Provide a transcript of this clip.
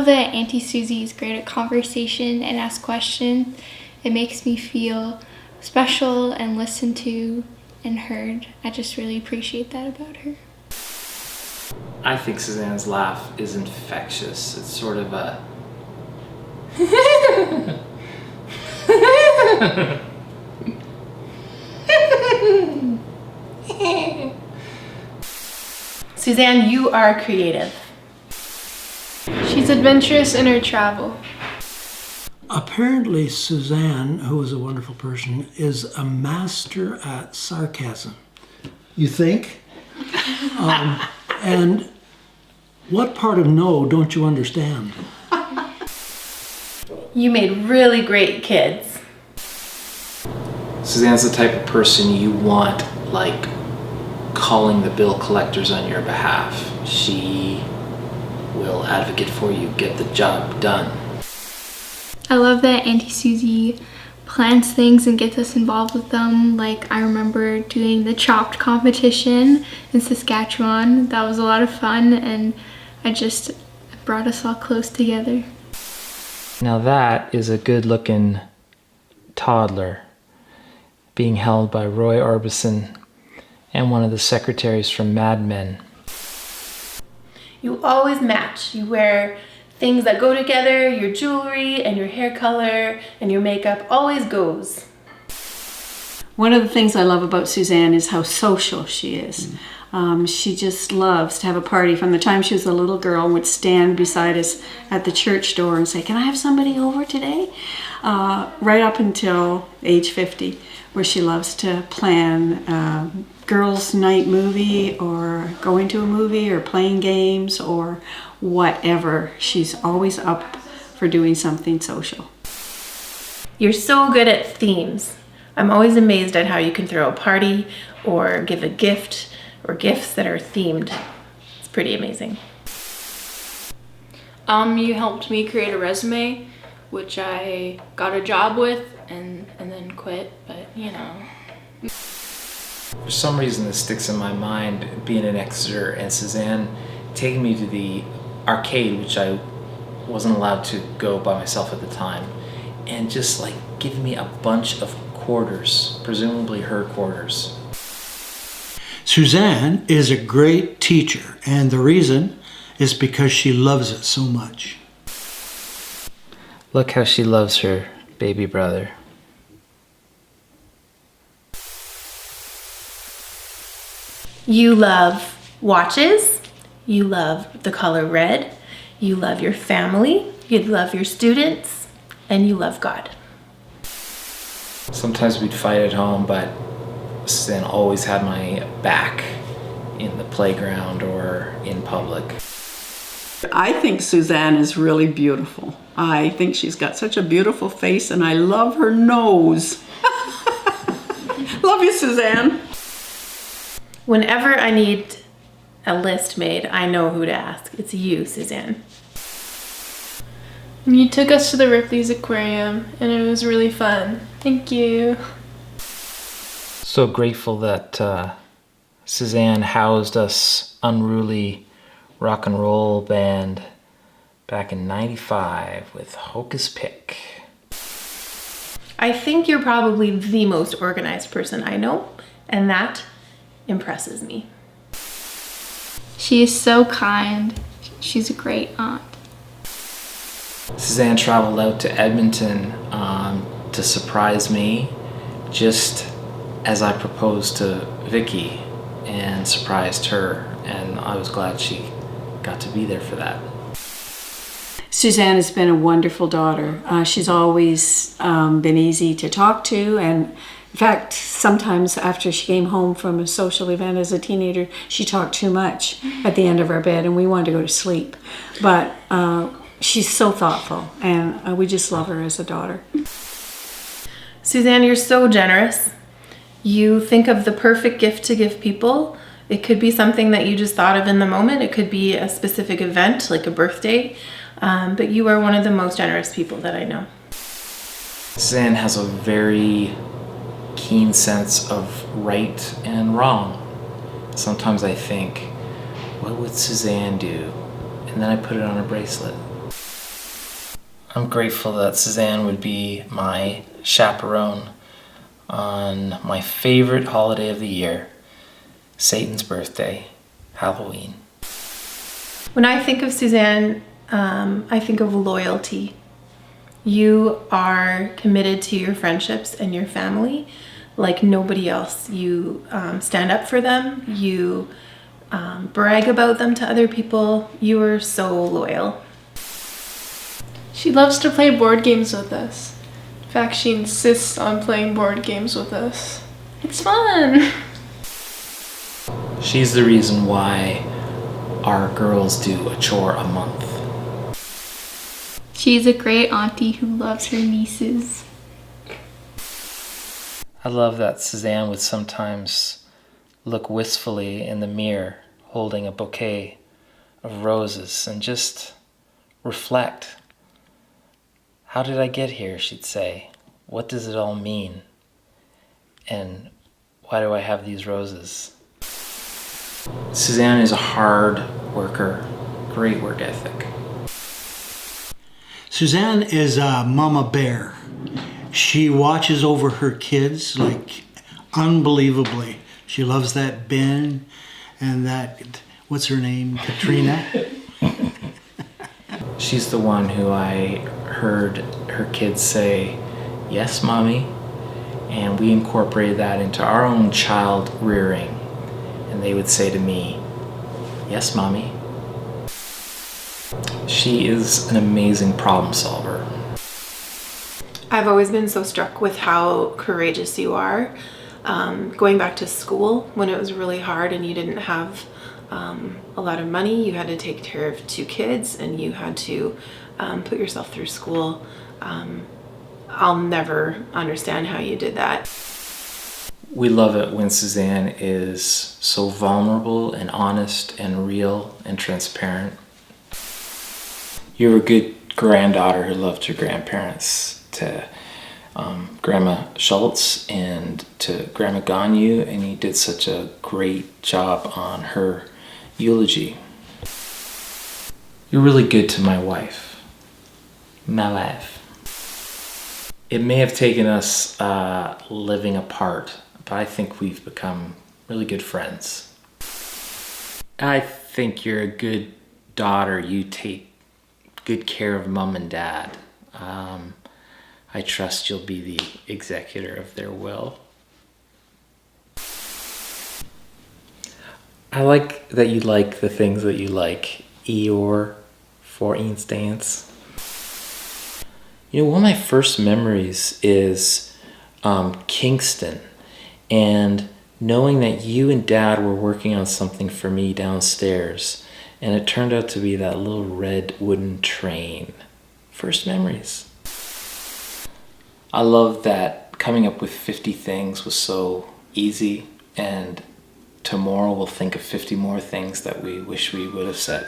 that Auntie Susie is great at conversation and asks questions. It makes me feel special and listened to and heard. I just really appreciate that about her. I think Suzanne's laugh is infectious. It's sort of a... Suzanne, you are creative. She's adventurous in her travel. Apparently, Suzanne, who is a wonderful person, is a master at sarcasm. You think? And what part of no don't you understand? You made really great kids. Suzanne's the type of person you want, like, calling the bill collectors on your behalf. She will advocate for you, get the job done. I love that Auntie Susie plans things and gets us involved with them. Like, I remember doing the chopped competition in Saskatchewan. That was a lot of fun, and it brought us all close together. Now that is a good-looking toddler being held by Roy Orbison and one of the secretaries from Mad Men. You always match. You wear things that go together, your jewelry and your hair color and your makeup always goes. One of the things I love about Suzanne is how social she is. She just loves to have a party. From the time she was a little girl, would stand beside us at the church door and say, "Can I have somebody over today?" Right up until age 50, where she loves to plan girls' night movie or going to a movie or playing games or whatever. She's always up for doing something social. You're so good at themes. I'm always amazed at how you can throw a party or give a gift or gifts that are themed. It's pretty amazing. You helped me create a resume, which I got a job with and then quit, but you know. For some reason this sticks in my mind, being in Exeter and Suzanne taking me to the arcade, which I wasn't allowed to go by myself at the time, and just like giving me a bunch of quarters, presumably her quarters. Suzanne is a great teacher, and the reason is because she loves it so much. Look how she loves her baby brother. You love watches, you love the color red, you love your family, you love your students, and you love God. Sometimes we'd fight at home, but Suzanne always had my back in the playground or in public. I think Suzanne is really beautiful. I think she's got such a beautiful face, and I love her nose. Love you, Suzanne. Whenever I need a list made, I know who to ask. It's you, Suzanne. You took us to the Ripley's Aquarium and it was really fun. Thank you. So grateful that Suzanne housed us unruly rock and roll band back in '95 with Hocus Pick. I think you're probably the most organized person I know, and that impresses me. She is so kind. She's a great aunt. Suzanne traveled out to Edmonton to surprise me just as I proposed to Vicky and surprised her, and I was glad she got to be there for that. Suzanne has been a wonderful daughter. She's always been easy to talk to, and in fact, sometimes after she came home from a social event as a teenager, she talked too much at the end of our bed and we wanted to go to sleep. But she's so thoughtful, and we just love her as a daughter. Suzanne, you're so generous. You think of the perfect gift to give people. It could be something that you just thought of in the moment. It could be a specific event, like a birthday. But you are one of the most generous people that I know. Suzanne has a very keen sense of right and wrong. Sometimes I think, what would Suzanne do? And then I put it on a bracelet. I'm grateful that Suzanne would be my chaperone on my favorite holiday of the year, Satan's birthday, Halloween. When I think of Suzanne, I think of loyalty. You are committed to your friendships and your family like nobody else. You stand up for them. You brag about them to other people. You are so loyal. She loves to play board games with us. In fact, she insists on playing board games with us. It's fun! She's the reason why our girls do a chore a month. She's a great auntie who loves her nieces. I love that Suzanne would sometimes look wistfully in the mirror holding a bouquet of roses and just reflect. How did I get here, she'd say. What does it all mean? And why do I have these roses? Suzanne is a hard worker, great work ethic. Suzanne is a mama bear. She watches over her kids like unbelievably. She loves that Ben and that, what's her name, Katrina? She's the one who I heard her kids say, "Yes, Mommy," and we incorporated that into our own child rearing. And they would say to me, "Yes, Mommy." She is an amazing problem solver. I've always been so struck with how courageous you are. Going back to school when it was really hard and you didn't have a lot of money, you had to take care of 2 kids and you had to put yourself through school. I'll never understand how you did that. We love it when Suzanne is so vulnerable and honest and real and transparent. You're a good granddaughter who loved her grandparents, to Grandma Schultz and to Grandma Ganyu, and you did such a great job on her eulogy. You're really good to my wife. My wife. It may have taken us living apart, but I think we've become really good friends. I think you're a good daughter. You take good care of Mom and Dad. I trust you'll be the executor of their will. I like that you like the things that you like. Eeyore, for instance. You know, one of my first memories is Kingston, and knowing that you and Dad were working on something for me downstairs, and it turned out to be that little red wooden train. First memories. I love that coming up with 50 things was so easy, and tomorrow we'll think of 50 more things that we wish we would have said.